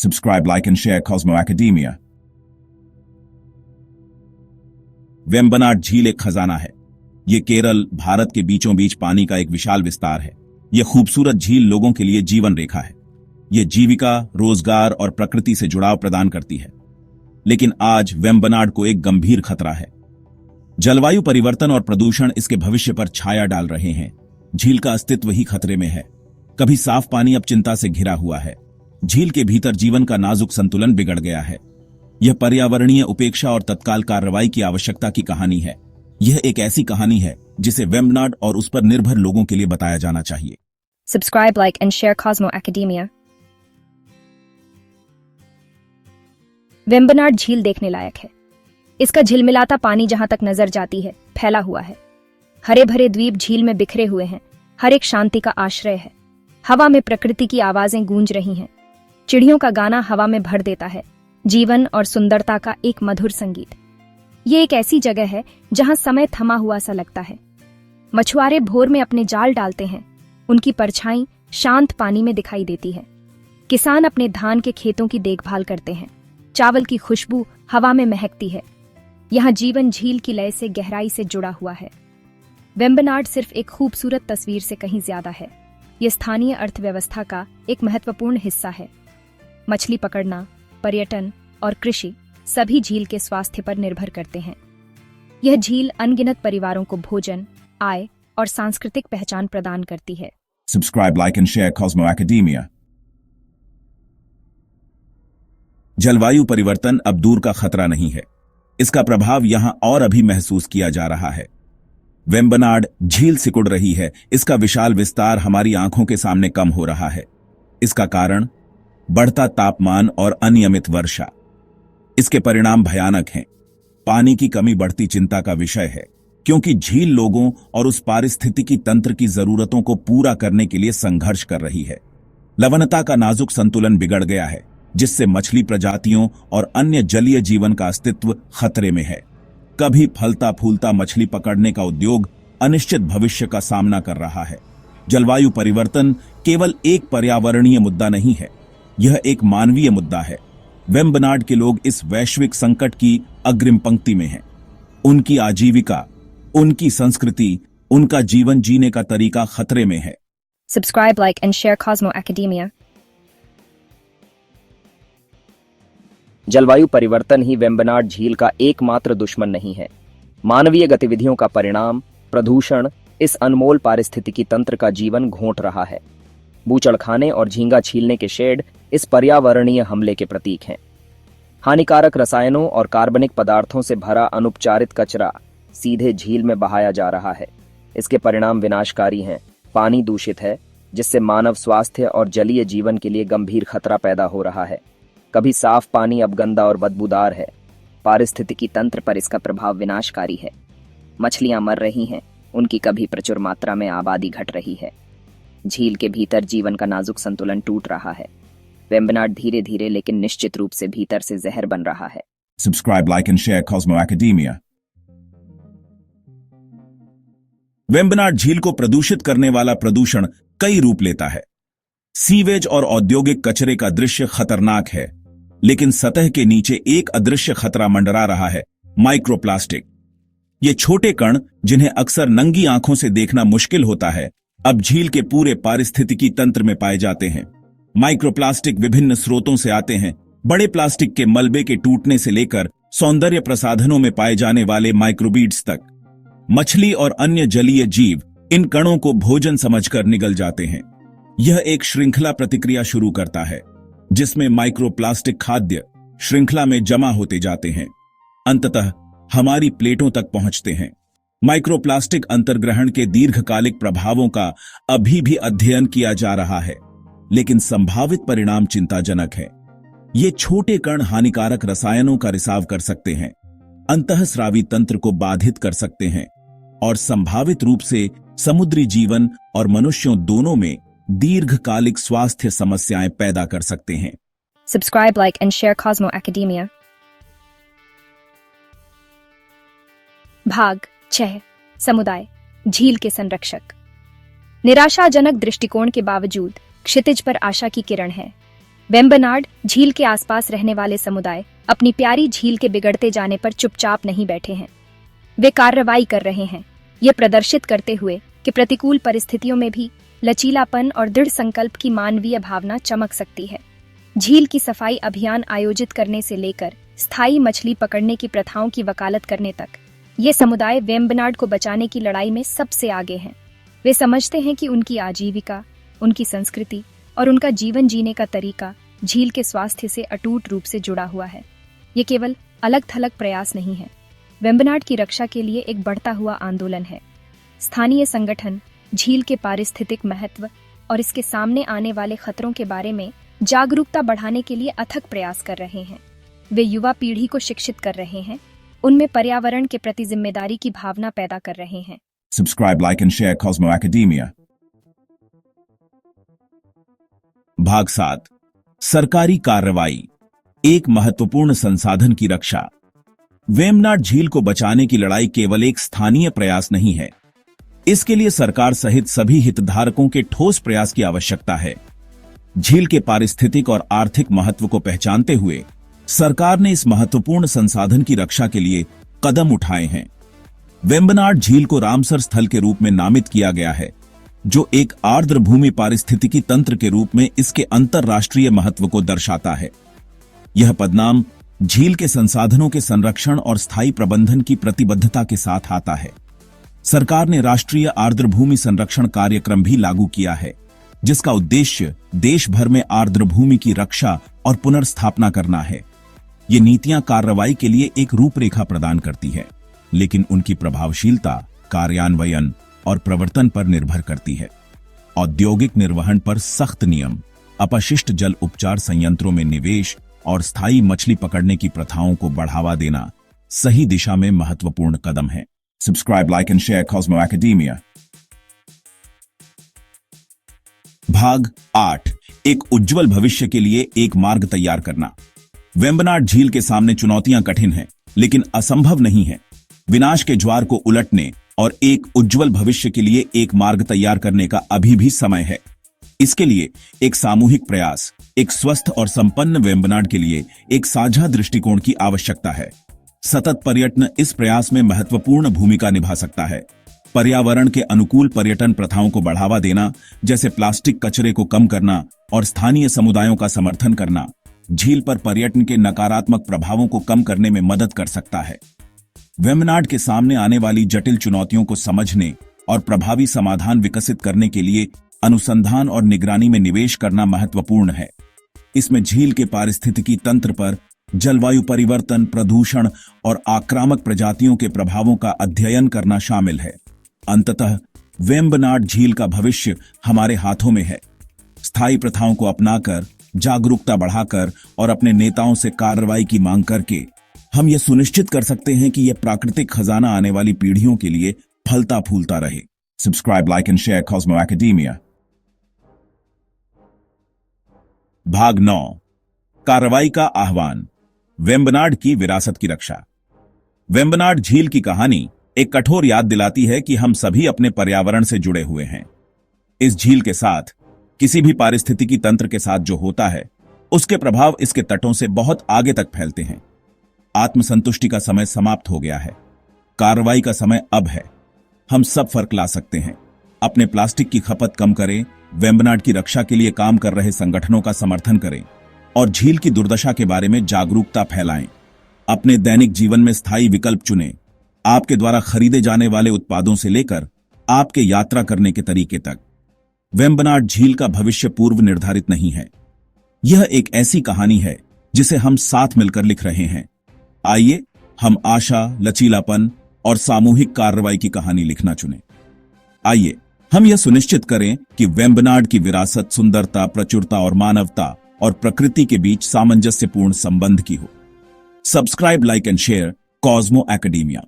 Subscribe, like and share Cosmo Academia. Vembanad झील एक खजाना है। ये केरल, भारत के बीचों बीच पानी का एक विशाल विस्तार है। यह खूबसूरत झील लोगों के लिए जीवन रेखा है। यह जीविका, रोजगार और प्रकृति से जुड़ाव प्रदान करती है। लेकिन आज वेम्बनाड को एक गंभीर खतरा है। जलवायु परिवर्तन और प्रदूषण इसके भविष्य पर छाया डाल रहे हैं। झील का अस्तित्व ही खतरे में है। कभी साफ पानी अब चिंता से घिरा हुआ है। झील के भीतर जीवन का नाजुक संतुलन बिगड़ गया है। यह पर्यावरणीय उपेक्षा और तत्काल कार्रवाई की आवश्यकता की कहानी है। यह एक ऐसी कहानी है जिसे वेम्बनाड और उस पर निर्भर लोगों के लिए बताया जाना चाहिए। Subscribe, like and share Cosmo Academia. Vembanad झील देखने लायक है। इसका झिलमिलाता पानी जहां तक नजर जाती है फैला हुआ है। हरे भरे द्वीप झील में बिखरे हुए हैं। हर एक शांति का आश्रय है। हवा में प्रकृति की आवाजें गूंज रही हैं। चिड़ियों का गाना हवा में भर देता है। जीवन और सुंदरता का एक मधुर संगीत। ये एक ऐसी जगह है जहां समय थमा हुआ सा लगता है। मछुआरे भोर में अपने जाल डालते हैं। उनकी परछाई शांत पानी में दिखाई देती है। किसान अपने धान के खेतों की देखभाल करते हैं। चावल की खुशबू हवा में महकती है। यहाँ जीवन झील की लय से गहराई से जुड़ा हुआ है। वेम्बनाड सिर्फ एक खूबसूरत तस्वीर से कहीं ज्यादा है। यह स्थानीय अर्थव्यवस्था का एक महत्वपूर्ण हिस्सा है। मछली पकड़ना, पर्यटन और कृषि सभी झील के स्वास्थ्य पर निर्भर करते हैं। यह झील अनगिनत परिवारों को भोजन, आय और सांस्कृतिक पहचान प्रदान करती है। Subscribe, like and share Cosmo Academia. जलवायु परिवर्तन अब दूर का खतरा नहीं है। इसका प्रभाव यहां और अभी महसूस किया जा रहा है। वेम्बनाड झील सिकुड़ रही है। इसका विशाल विस्तार हमारी आंखों के सामने कम हो रहा है। इसका कारण बढ़ता तापमान और अनियमित वर्षा। इसके परिणाम भयानक हैं। पानी की कमी बढ़ती चिंता का विषय है, क्योंकि झील लोगों और उस पारिस्थितिकी तंत्र की जरूरतों को पूरा करने के लिए संघर्ष कर रही है। लवणता का नाजुक संतुलन बिगड़ गया है, जिससे मछली प्रजातियों और अन्य जलीय जीवन का अस्तित्व खतरे में है। कभी फलता फूलता मछली पकड़ने का उद्योग अनिश्चित भविष्य का सामना कर रहा है। जलवायु परिवर्तन केवल एक पर्यावरणीय मुद्दा नहीं है, यह एक मानवीय मुद्दा है। वेम्बनाड के लोग इस वैश्विक संकट की अग्रिम पंक्ति में हैं। उनकी आजीविका, उनकी संस्कृति, उनका जीवन जीने का तरीका खतरे में है। Subscribe, like and share Cosmo Academia. जलवायु परिवर्तन ही वेम्बनाड झील का एकमात्र दुश्मन नहीं है। मानवीय गतिविधियों का परिणाम प्रदूषण इस अनमोल पारिस्थितिकी तंत्र का जीवन घोंट रहा है। बूचड़खाने और झींगा छीलने के शेड इस पर्यावरणीय हमले के प्रतीक हैं। हानिकारक रसायनों और कार्बनिक पदार्थों से भरा अनुपचारित कचरा सीधे झील में बहाया जा रहा है। इसके परिणाम विनाशकारी हैं। पानी दूषित है, जिससे मानव स्वास्थ्य और जलीय जीवन के लिए गंभीर खतरा पैदा हो रहा है। कभी साफ पानी अब गंदा और बदबूदार है। पारिस्थितिकी तंत्र पर इसका प्रभाव विनाशकारी है। मछलियां मर रही हैं, उनकी कभी प्रचुर मात्रा में आबादी घट रही है। झील के भीतर जीवन का नाजुक संतुलन टूट रहा है। वेम्बनाड धीरे धीरे लेकिन निश्चित रूप से भीतर से जहर बन रहा है। Subscribe, like and share Cosmo Academia. Vembanad झील को प्रदूषित करने वाला प्रदूषण कई रूप लेता है। सीवेज और औद्योगिक कचरे का दृश्य खतरनाक है, लेकिन सतह के नीचे एक अदृश्य खतरा मंडरा रहा है, माइक्रोप्लास्टिक। ये छोटे कण, जिन्हें अक्सर नंगी आंखों से देखना मुश्किल होता है, अब झील के पूरे पारिस्थितिकी तंत्र में पाए जाते हैं। माइक्रोप्लास्टिक विभिन्न स्रोतों से आते हैं। बड़े प्लास्टिक के मलबे के टूटने से लेकर सौंदर्य प्रसाधनों में पाए जाने वाले माइक्रोबीड्स तक। मछली और अन्य जलीय जीव इन कणों को भोजन समझकर निगल जाते हैं। यह एक श्रृंखला प्रतिक्रिया शुरू करता है, जिसमें माइक्रोप्लास्टिक खाद्य श्रृंखला में जमा होते जाते हैं। अंततः हमारी प्लेटों तक पहुंचते हैं। माइक्रोप्लास्टिक अंतर्ग्रहण के दीर्घकालिक प्रभावों का अभी भी अध्ययन किया जा रहा है, लेकिन संभावित परिणाम चिंताजनक है। ये छोटे कण हानिकारक रसायनों का रिसाव कर सकते हैं, अंतःस्रावी तंत्र को बाधित कर सकते हैं और संभावित रूप से समुद्री जीवन और मनुष्यों दोनों में दीर्घकालिक स्वास्थ्य समस्याएं पैदा कर सकते हैं। Subscribe, like and share Cosmo Academia. भाग 6 समुदाय झील के संरक्षक। निराशाजनक दृष्टिकोण के बावजूद क्षितिज पर आशा की किरण है। वेम्बनाड झील के आसपास रहने वाले समुदाय अपनी प्यारी झील के बिगड़ते जाने पर चुपचाप नहीं बैठे हैं। वे कार्रवाई कर रहे हैं, ये प्रदर्शित करते हुए कि प्रतिकूल परिस्थितियों में भी लचीलापन और दृढ़ संकल्प की मानवीय भावना चमक सकती है। झील की सफाई अभियान आयोजित करने से लेकर स्थायी मछली पकड़ने की प्रथाओं की वकालत करने तक, ये समुदाय वेम्बनाड को बचाने की लड़ाई में सबसे आगे हैं। वे समझते हैं कि उनकी आजीविका, उनकी संस्कृति और उनका जीवन जीने का तरीका झील के स्वास्थ्य से अटूट रूप से जुड़ा हुआ है। ये केवल अलग थलग प्रयास नहीं है, वेम्बनाड की रक्षा के लिए एक बढ़ता हुआ आंदोलन है। स्थानीय संगठन झील के पारिस्थितिक महत्व और इसके सामने आने वाले खतरों के बारे में जागरूकता बढ़ाने के लिए अथक प्रयास कर रहे हैं। वे युवा पीढ़ी को शिक्षित कर रहे हैं, उनमें पर्यावरण के प्रति जिम्मेदारी की भावना पैदा कर रहे हैं। Subscribe, like and share Cosmo Academia. भाग 7। सरकारी कार्रवाई, एक महत्वपूर्ण संसाधन की रक्षा। वेम्बनाड झील को बचाने की लड़ाई केवल एक स्थानीय प्रयास नहीं है, इसके लिए सरकार सहित सभी हितधारकों के ठोस प्रयास की आवश्यकता है। झील के पारिस्थितिक और आर्थिक महत्व को पहचानते हुए सरकार ने इस महत्वपूर्ण संसाधन की रक्षा के लिए कदम उठाए हैं। वेम्बनाड झील को रामसर स्थल के रूप में नामित किया गया है, जो एक आर्द्र भूमि पारिस्थितिकी तंत्र के रूप में इसके अंतरराष्ट्रीय महत्व को दर्शाता है। यह पदनाम झील के संसाधनों के संरक्षण और स्थायी प्रबंधन की प्रतिबद्धता के साथ आता है। सरकार ने राष्ट्रीय आर्द्र भूमि संरक्षण कार्यक्रम भी लागू किया है, जिसका उद्देश्य देश भर में आर्द्र भूमि की रक्षा और पुनर्स्थापना करना है। ये नीतियां कार्रवाई के लिए एक रूपरेखा प्रदान करती है, लेकिन उनकी प्रभावशीलता कार्यान्वयन और प्रवर्तन पर निर्भर करती है। औद्योगिक निर्वहन पर सख्त नियम, अपशिष्ट जल उपचार संयंत्रों में निवेश और स्थायी मछली पकड़ने की प्रथाओं को बढ़ावा देना सही दिशा में महत्वपूर्ण कदम है। Subscribe, like and share Cosmo Academia. भाग 8। एक उज्जवल भविष्य के लिए एक मार्ग तैयार करना। वेम्बनाड झील के सामने चुनौतियां कठिन हैं, लेकिन असंभव नहीं है। विनाश के ज्वार को उलटने और एक उज्जवल भविष्य के लिए एक मार्ग तैयार करने का अभी भी समय है। इसके लिए एक सामूहिक प्रयास, एक स्वस्थ और संपन्न वेम्बनाड के लिए एक साझा दृष्टिकोण की आवश्यकता है। सतत पर्यटन इस प्रयास में महत्वपूर्ण भूमिका निभा सकता है। पर्यावरण के अनुकूल पर्यटन प्रथाओं को बढ़ावा देना, जैसे प्लास्टिक कचरे को कम करना और स्थानीय समुदायों का समर्थन करना, झील पर पर्यटन के नकारात्मक प्रभावों को कम करने में मदद कर सकता है। वेम्बनाड के सामने आने वाली जटिल चुनौतियों को समझने और प्रभावी समाधान विकसित करने के लिए अनुसंधान और निगरानी में निवेश करना महत्वपूर्ण है। इसमें झील के पारिस्थितिकी तंत्र पर जलवायु परिवर्तन, प्रदूषण और आक्रामक प्रजातियों के प्रभावों का अध्ययन करना शामिल है। अंततः वेम्बनाड झील का भविष्य हमारे हाथों में है। स्थायी प्रथाओं को अपनाकर, जागरूकता बढ़ाकर और अपने नेताओं से कार्रवाई की मांग करके हम यह सुनिश्चित कर सकते हैं कि यह प्राकृतिक खजाना आने वाली पीढ़ियों के लिए फलता फूलता रहे। Subscribe, like and share Cosmo academia. भाग 9। कार्रवाई का आह्वान, वेम्बनाड की विरासत की रक्षा। वेम्बनाड झील की कहानी एक कठोर याद दिलाती है कि हम सभी अपने पर्यावरण से जुड़े हुए हैं। इस झील के साथ, किसी भी पारिस्थितिकी तंत्र के साथ जो होता है, उसके प्रभाव इसके तटों से बहुत आगे तक फैलते हैं। आत्मसंतुष्टि का समय समाप्त हो गया है, कार्रवाई का समय अब है। हम सब फर्क ला सकते हैं। अपने प्लास्टिक की खपत कम करें, वेम्बनाड की रक्षा के लिए काम कर रहे संगठनों का समर्थन करें और झील की दुर्दशा के बारे में जागरूकता फैलाएं। अपने दैनिक जीवन में स्थायी विकल्प चुनें, आपके द्वारा खरीदे जाने वाले उत्पादों से लेकर आपके यात्रा करने के तरीके तक। वेम्बनाड झील का भविष्य पूर्व निर्धारित नहीं है। यह एक ऐसी कहानी है जिसे हम साथ मिलकर लिख रहे हैं। आइए हम आशा, लचीलापन और सामूहिक कार्रवाई की कहानी लिखना चुनें। आइए हम यह सुनिश्चित करें कि वेम्बनाड की विरासत सुंदरता, प्रचुरता और मानवता और प्रकृति के बीच सामंजस्यपूर्ण संबंध की हो। Subscribe, like and share Cosmo academia.